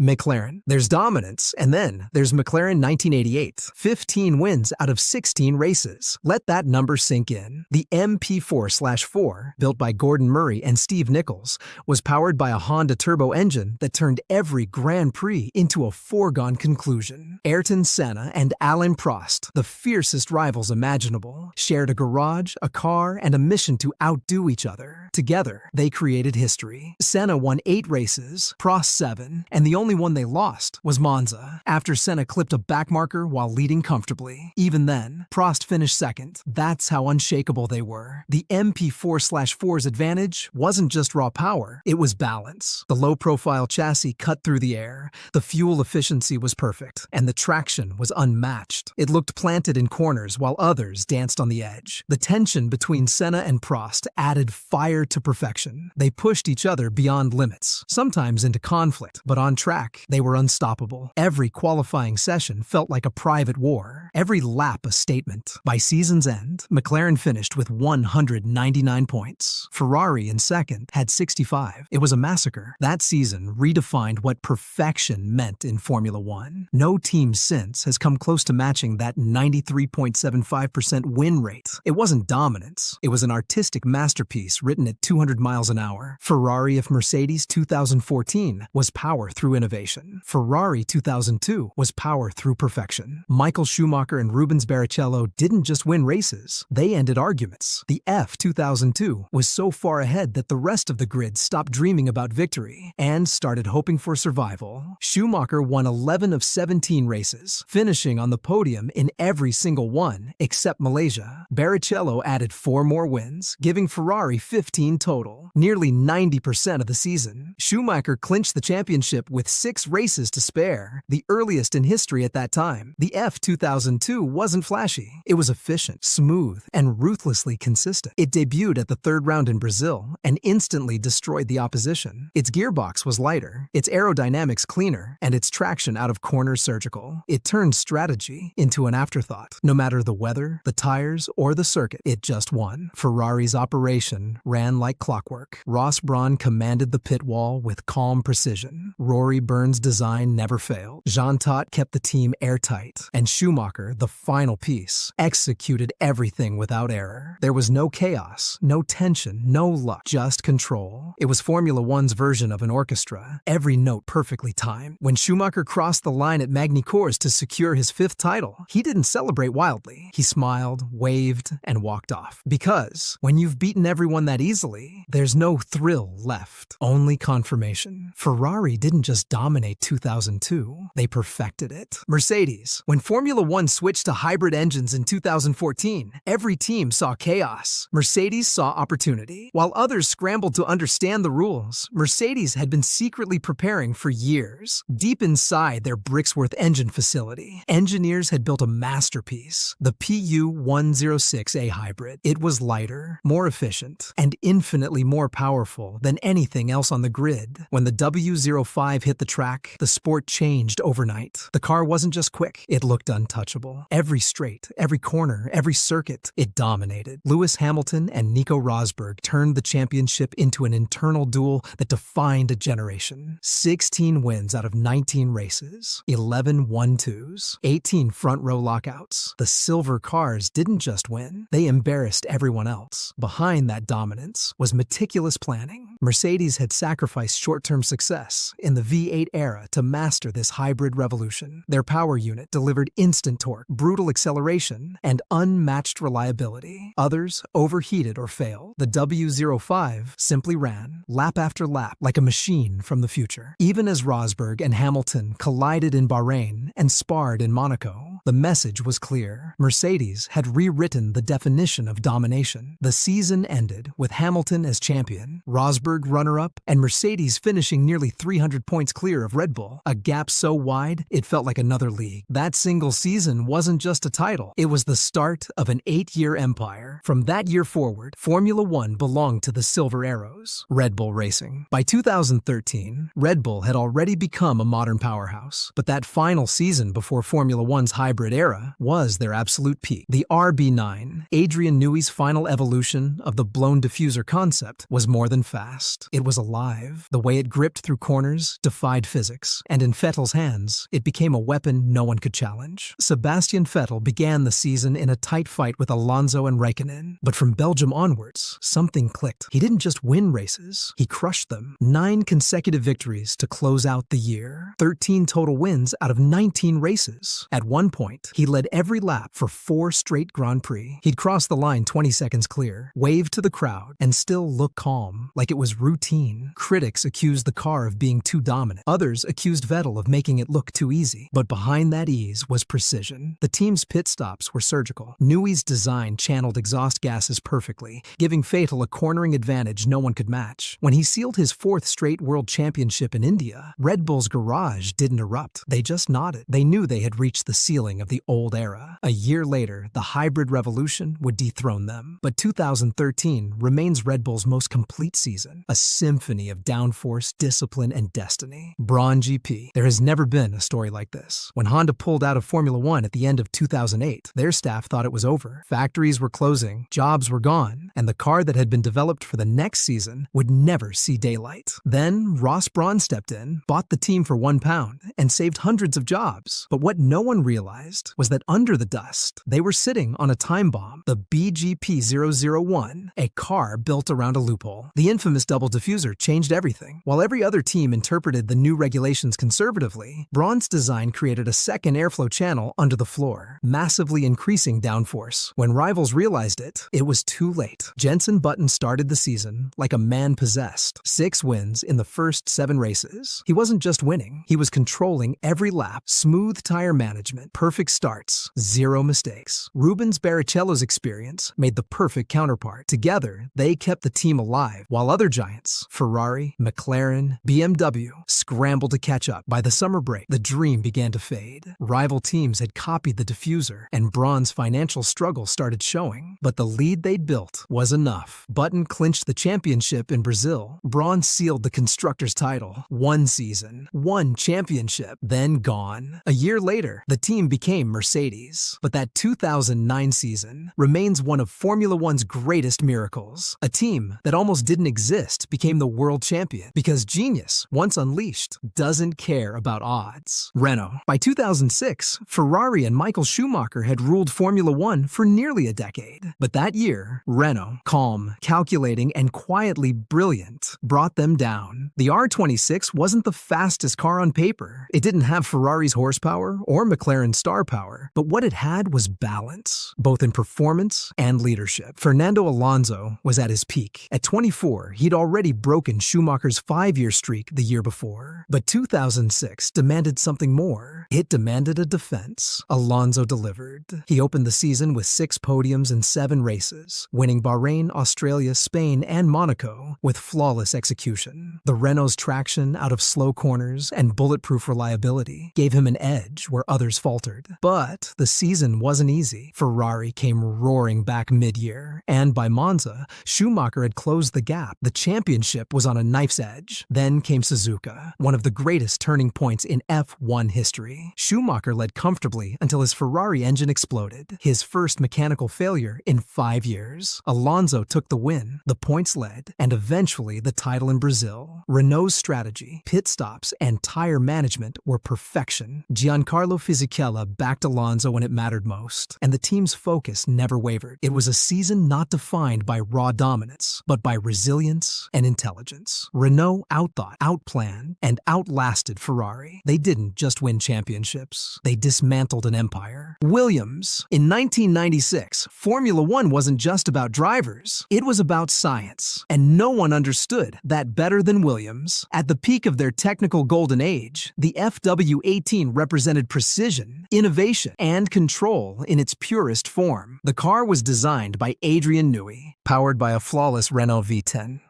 McLaren. There's dominance, and then there's McLaren 1988. 15 wins out of 16 races. Let that number sink in. The MP4/4, built by Gordon Murray and Steve Nichols, was powered by a Honda turbo engine that turned every Grand Prix into a foregone conclusion. Ayrton Senna and Alain Prost, the fiercest rivals imaginable, shared a garage, a car, and a mission to outdo each other. Together, they created history. Senna won 8 races, Prost 7, and the only one they lost was Monza, after Senna clipped a backmarker while leading comfortably. Even then, Prost finished second. That's how unshakable they were. The MP4/4's advantage wasn't just raw power, it was balance. The low-profile chassis cut through the air, the fuel efficiency was perfect, and the traction was unmatched. It looked planted in corners while others danced on the edge. The tension between Senna and Prost added fire to perfection. They pushed each other beyond limits, sometimes into conflict, but on track, they were unstoppable. Every qualifying session felt like a private war, every lap a statement. By season's end, McLaren finished with 199 points. Ferrari in second had 65. It was a massacre. That season redefined what perfection meant in Formula One. No team since has come close to matching that 93.75% win rate. It wasn't dominance. It was an artistic masterpiece written at 200 miles an hour. Ferrari of Mercedes 2014 was power through innovation. Ferrari 2002 was power through perfection. Michael Schumacher and Rubens Barrichello didn't just win races, they ended arguments. The F 2002 was so far ahead that the rest of the grid stopped dreaming about victory and started hoping for survival. Schumacher won 11 of 17 races, finishing on the podium in every single one except Malaysia. Barrichello added 4 more wins, giving Ferrari 15 total, nearly 90% of the season. Schumacher clinched the championship with 6 races to spare, the earliest in history at that time. The F 2002 wasn't flashy. It was efficient, smooth, and ruthlessly consistent. It debuted at the 3rd round in Brazil and instantly destroyed the opposition. Its gearbox was lighter, its aerodynamics cleaner, and its traction out of corners surgical. It turned strategy into an afterthought. No matter the weather, the tires, or the circuit, it just won. Ferrari's operation ran like clockwork. Ross Brawn commanded the pit wall with calm precision. Rory Byrne's design never failed. Jean Todt kept the team airtight, and Schumacher, the final piece, executed everything without error. There was no chaos, no tension, no luck, just control. It was Formula One's version of an orchestra, every note perfectly timed. When Schumacher crossed the line at Magny-Cours to secure his 5th title, he didn't celebrate wildly. He smiled, waved, and walked off. Because when you've beaten everyone that easily, there's no thrill left, only confirmation. Ferrari didn't just dominate 2002, they perfected it. Mercedes. When Formula One switched to hybrid engines in 2014, every team saw chaos. Mercedes saw opportunity. While others scrambled to understand the rules, Mercedes had been secretly preparing for years. Deep inside their Brixworth engine facility, engineers had built a masterpiece, the PU106A hybrid. It was lighter, more efficient, and infinitely more powerful than anything else on the grid. When the W05 hit the track, the sport changed overnight. The car wasn't just quick, it looked untouchable. Every straight, every corner, every circuit, it dominated. Lewis Hamilton and Nico Rosberg turned the championship into an internal duel that defined a generation. 16 wins out of 19 races, 11 1-2s, 18 front-row lockouts. The silver cars didn't just win, they embarrassed everyone else. Behind that dominance was meticulous planning. Mercedes had sacrificed short-term success in the V8 era to master this hybrid revolution. Their power unit delivered instant torque, brutal acceleration, and unmatched reliability. Others overheated or failed. The W05 simply ran, lap after lap, like a machine from the future. Even as Rosberg and Hamilton collided in Bahrain and sparred in Monaco, the message was clear. Mercedes had rewritten the definition of domination. The season ended with Hamilton as champion, Rosberg runner-up, and Mercedes finishing nearly 300 points clear of Red Bull, a gap so wide it felt like another league. That single season wasn't just a title, it was the start of an 8-year empire. From that year forward, Formula One belonged to the Silver Arrows, Red Bull Racing. By 2013, Red Bull had already become a modern powerhouse, but that final season before Formula One's hybrid era was their absolute peak. The RB9, Adrian Newey's final evolution of the blown diffuser concept, was more than fast. just. It was alive. The way it gripped through corners defied physics, and in Vettel's hands, it became a weapon no one could challenge. Sebastian Vettel began the season in a tight fight with Alonso and Raikkonen, but from Belgium onwards, something clicked. He didn't just win races, he crushed them. 9 consecutive victories to close out the year. 13 total wins out of 19 races. At one point, he led every lap for 4 straight Grand Prix. He'd cross the line 20 seconds clear, wave to the crowd, and still look calm, like it was routine. Critics accused the car of being too dominant. Others accused Vettel of making it look too easy. But behind that ease was precision. The team's pit stops were surgical. Newey's design channeled exhaust gases perfectly, giving Vettel a cornering advantage no one could match. When he sealed his 4th straight world championship in India, Red Bull's garage didn't erupt. They just nodded. They knew they had reached the ceiling of the old era. A year later, the hybrid revolution would dethrone them. But 2013 remains Red Bull's most complete season, a symphony of downforce, discipline, and destiny. Brawn GP. There has never been a story like this. When Honda pulled out of Formula One at the end of 2008, their staff thought it was over. Factories were closing, jobs were gone, and the car that had been developed for the next season would never see daylight. Then Ross Brawn stepped in, bought the team for £1, and saved hundreds of jobs. But what no one realized was that under the dust, they were sitting on a time bomb, the BGP-001, a car built around a loophole. The infamous double diffuser changed everything. While every other team interpreted the new regulations conservatively, Braun's design created a second airflow channel under the floor, massively increasing downforce. When rivals realized it, it was too late. Jenson Button started the season like a man possessed. 6 wins in the first 7 races. He wasn't just winning, he was controlling every lap, smooth tire management, perfect starts, 0 mistakes. Rubens Barrichello's experience made the perfect counterpart. Together, they kept the team alive, while other giants, Ferrari, McLaren, BMW, scrambled to catch up. By the summer break, the dream began to fade. Rival teams had copied the diffuser, and Braun's financial struggle started showing. But the lead they'd built was enough. Button clinched the championship in Brazil. Braun sealed the constructor's title. 1 season, 1 championship, then gone. A year later, the team became Mercedes. But that 2009 season remains one of Formula One's greatest miracles. A team that almost didn't exist became the world champion because genius, once unleashed, doesn't care about odds. Renault. By 2006, Ferrari and Michael Schumacher had ruled Formula One for nearly a decade. But that year, Renault, calm, calculating, and quietly brilliant, brought them down. The R26 wasn't the fastest car on paper. It didn't have Ferrari's horsepower or McLaren's star power, but what it had was balance, both in performance and leadership. Fernando Alonso was at his peak. At 24, he'd already broken Schumacher's 5-year streak the year before. But 2006 demanded something more. It demanded a defense. Alonso delivered. He opened the season with 6 podiums in 7 races, winning Bahrain, Australia, Spain, and Monaco with flawless execution. The Renault's traction out of slow corners and bulletproof reliability gave him an edge where others faltered. But the season wasn't easy. Ferrari came roaring back mid-year, and by Monza, Schumacher had closed the gap. The championship was on a knife's edge. Then came Suzuka, one of the greatest turning points in F1 history. Schumacher led comfortably until his Ferrari engine exploded, his first mechanical failure in 5 years. Alonso took the win, the points led, and eventually the title in Brazil. Renault's strategy, pit stops, and tire management were perfection. Giancarlo Fisichella backed Alonso when it mattered most, and the team's focus never wavered. It was a season not defined by raw dominance, but by resilience and intelligence. Renault outthought, outplanned, and outlasted Ferrari. They didn't just win championships, they dismantled an empire. Williams. In 1996, Formula One wasn't just about drivers, it was about science, and no one understood that better than Williams. At the peak of their technical golden age, the FW18 represented precision, innovation, and control in its purest form. The car was designed by Adrian Newey, powered by a flawless Renault V10,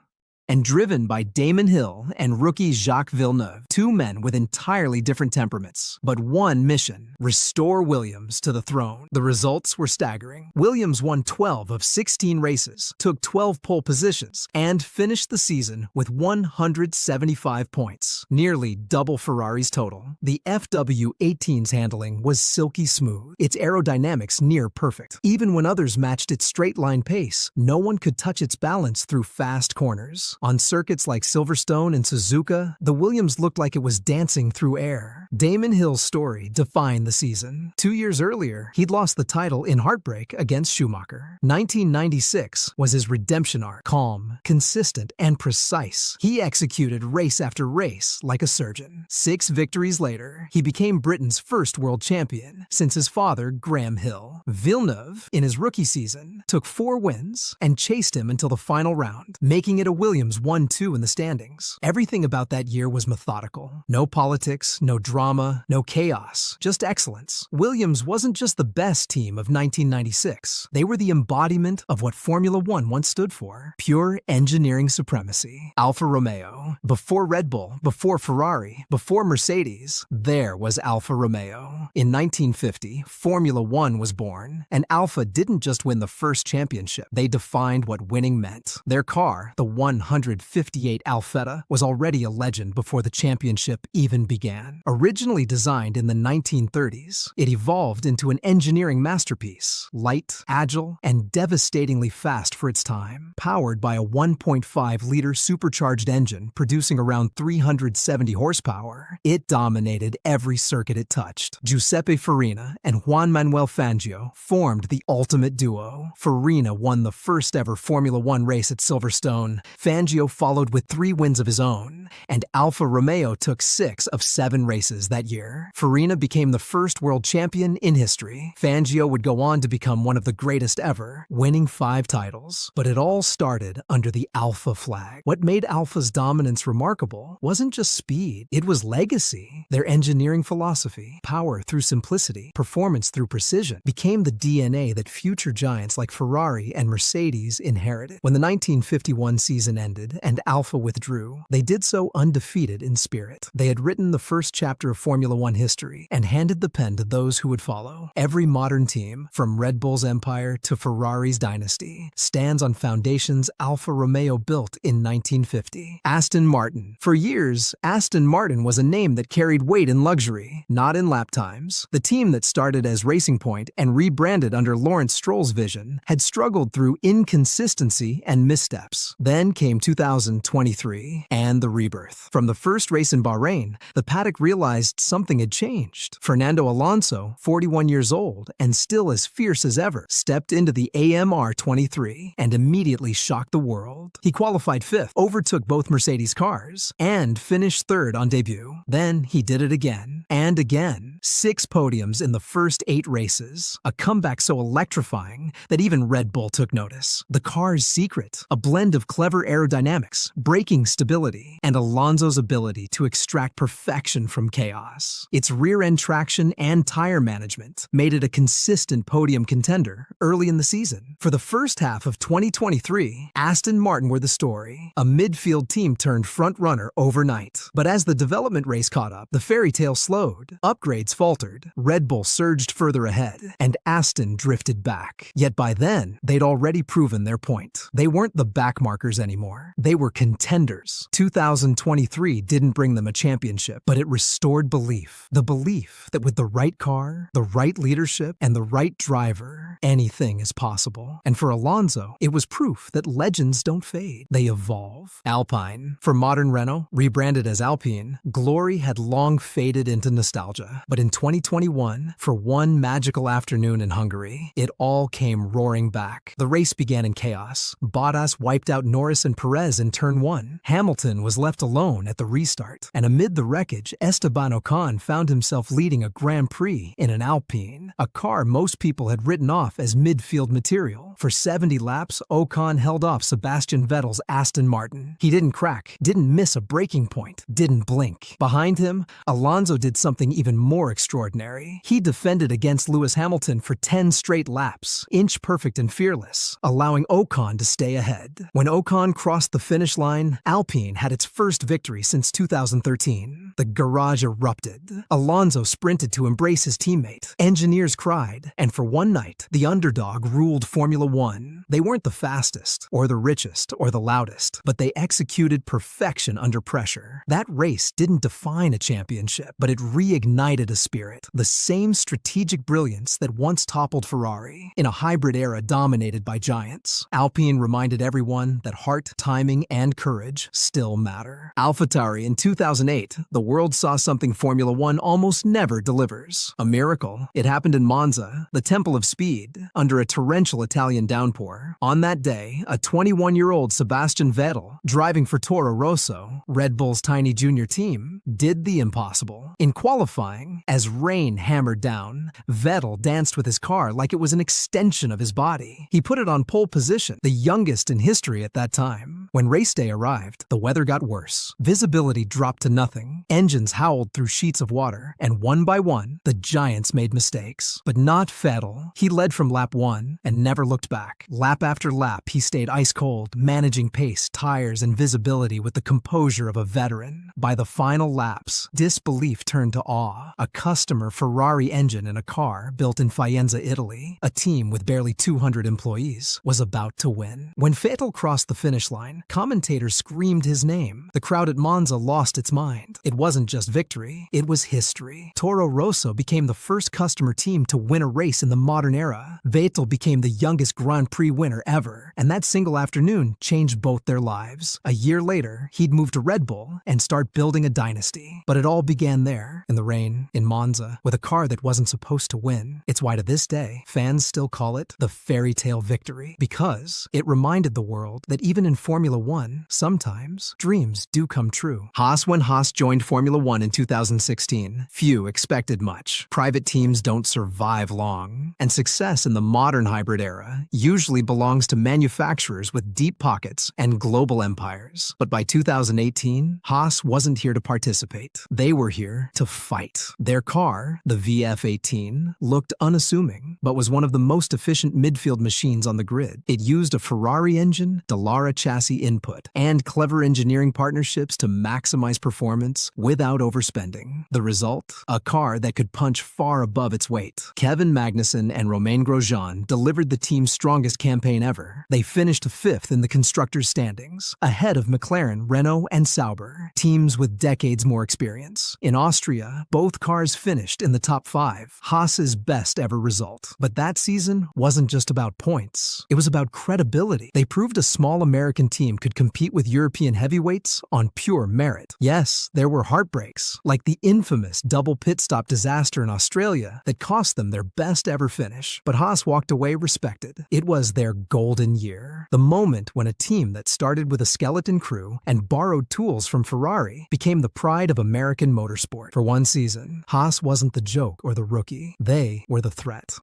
and driven by Damon Hill and rookie Jacques Villeneuve, 2 men with entirely different temperaments, but one mission: restore Williams to the throne. The results were staggering. Williams won 12 of 16 races, took 12 pole positions, and finished the season with 175 points, nearly double Ferrari's total. The FW18's handling was silky smooth, its aerodynamics near perfect. Even when others matched its straight-line pace, no one could touch its balance through fast corners. years. On circuits like Silverstone and Suzuka, the Williams looked like it was dancing through air. Damon Hill's story defined the season. 2 years earlier, he'd lost the title in heartbreak against Schumacher. 1996 was his redemption arc. Calm, consistent, and precise. He executed race after race like a surgeon. 6 victories later, he became Britain's first world champion since his father, Graham Hill. Villeneuve, in his rookie season, took 4 wins and chased him until the final round, making it a Williams 1-2 in the standings. Everything about that year was methodical. No politics, no drama, no chaos, just excellence. Williams wasn't just the best team of 1996. They were the embodiment of what Formula One once stood for: pure engineering supremacy. Alfa Romeo. Before Red Bull, before Ferrari, before Mercedes, there was Alfa Romeo. In 1950, Formula One was born, and Alfa didn't just win the first championship. They defined what winning meant. Their car, the 158 Alfetta, was already a legend before the championship even began. Originally designed in the 1930s, it evolved into an engineering masterpiece, light, agile, and devastatingly fast for its time. Powered by a 1.5-liter supercharged engine producing around 370 horsepower, it dominated every circuit it touched. Giuseppe Farina and Juan Manuel Fangio formed the ultimate duo. Farina won the first ever Formula One race at Silverstone. Fangio followed with 3 wins of his own, and Alfa Romeo took 6 of 7 races that year. Farina became the first world champion in history. Fangio would go on to become one of the greatest ever, winning 5 titles. But it all started under the Alfa flag. What made Alfa's dominance remarkable wasn't just speed, it was legacy. Their engineering philosophy, power through simplicity, performance through precision, became the DNA that future giants like Ferrari and Mercedes inherited. When the 1951 season ended and Alfa withdrew, they did so undefeated in spirit. They had written the first chapter of Formula One history and handed the pen to those who would follow. Every modern team, from Red Bull's empire to Ferrari's dynasty, stands on foundations Alfa Romeo built in 1950. Aston Martin. For years, Aston Martin was a name that carried weight in luxury, not in lap times. The team that started as Racing Point and rebranded under Lawrence Stroll's vision had struggled through inconsistency and missteps. Then came 2023 and the rebirth. From the first race in Bahrain, the paddock realized something had changed. Fernando Alonso, 41 years old and still as fierce as ever, stepped into the AMR 23 and immediately shocked the world. He qualified 5th, overtook both Mercedes cars, and finished 3rd on debut. Then he did it again and again. 6 podiums in the first 8 races, a comeback so electrifying that even Red Bull took notice. The car's secret, a blend of clever aerodynamics, braking stability, and Alonso's ability to extract perfection from chaos. Its rear-end traction and tire management made it a consistent podium contender early in the season. For the first half of 2023, Aston Martin were the story. A midfield team turned front-runner overnight. But as the development race caught up, the fairy tale slowed. Upgrades faltered, Red Bull surged further ahead, and Aston drifted back. Yet by then, they'd already proven their point. They weren't the backmarkers anymore. They were contenders. 2023 didn't bring them a championship, but it restored belief. The belief that with the right car, the right leadership, and the right driver, anything is possible. And for Alonso, it was proof that legends don't fade. They evolve. Alpine. For modern Renault, rebranded as Alpine, glory had long faded into nostalgia. But in 2021, for one magical afternoon in Hungary, it all came roaring back. The race began in chaos. Bottas wiped out Norris and Perez in turn 1. Hamilton was left alone at the restart. And amid the wreckage, Esteban Ocon found himself leading a Grand Prix in an Alpine, a car most people had written off as midfield material. For 70 laps, Ocon held off Sebastian Vettel's Aston Martin. He didn't crack, didn't miss a braking point, didn't blink. Behind him, Alonso did something even more extraordinary. He defended against Lewis Hamilton for 10 straight laps, inch-perfect and fearless, allowing Ocon to stay ahead. When Ocon crossed the finish line, Alpine had its first victory since 2013. The garage erupted. Alonso sprinted to embrace his teammate. Engineers cried, and for one night, the underdog ruled Formula One. They weren't the fastest, or the richest, or the loudest, but they executed perfection under pressure. That race didn't define a championship, but it reignited a spirit, the same strategic brilliance that once toppled Ferrari. In a hybrid era dominated by giants, Alpine reminded everyone that heart, timing, and courage still matter. AlphaTauri in 2008, the world saw something Formula One almost never delivers. A miracle. It happened in Monza, the temple of speed, under a torrential Italian downpour. On that day, a 21-year-old Sebastian Vettel, driving for Toro Rosso, Red Bull's tiny junior team, did the impossible. In qualifying, as rain hammered down, Vettel danced with his car like it was an extension of his body. He put it on pole position, the youngest in history at that time. When race day arrived, the weather got worse. Visibility dropped to nothing, engines howled through sheets of water, and one by one, the giants made mistakes. But not Vettel. He led from lap 1 and never looked back. Lap after lap, he stayed ice cold, managing pace, tires, and visibility with the composure of a veteran. By the final laps, disbelief turned to awe. A customer Ferrari engine in a car built in Faenza, Italy, a team with barely 200 employees, was about to win. When Vettel crossed the finish line, commentators screamed his name. The crowd at Monza lost its mind. It wasn't just victory, it was history. Toro Rosso became the first customer team to win a race in the modern era. Vettel became the youngest Grand Prix winner ever, and that single afternoon changed both their lives. A year later, he'd move to Red Bull and start building a dynasty. But it all began there, in the rain, in Monza, with a car that wasn't supposed to win. It's why to this day, fans still call it the fairy tale victory, because it reminded the world that even in Formula One, sometimes dreams do come true. When Haas joined Formula One in 2016, few expected much. Private teams don't survive long, and success in the modern hybrid era usually belongs to manufacturers with deep pockets and global empires. But by 2018, Haas wasn't here to participate. They were here to fight. Their car, the VF18, looked unassuming, but was one of the most efficient midfield machines on the grid. It used a Ferrari engine, Dallara chassis input, and clever engineering partnerships to maximize performance without overspending. The result? A car that could punch far above its weight. Kevin Magnussen and Romain Grosjean delivered the team's strongest campaign ever. They finished 5th in the constructors' standings, ahead of McLaren, Renault, and Sauber, teams with decades more experience. In Austria, both cars finished in the top 5, Haas's best ever result. But that season wasn't just about points. It was about credibility. They proved a small American team could compete with European heavyweights on pure merit. Yes, there were heartbreaks, like the infamous double pit stop disaster in Australia that cost them their best ever finish. But Haas walked away respected. It was their golden year. The moment when a team that started with a skeleton crew and borrowed tools from Ferrari became the pride of American motorsport. For one season, Haas wasn't the joke or the rookie. They were the threat.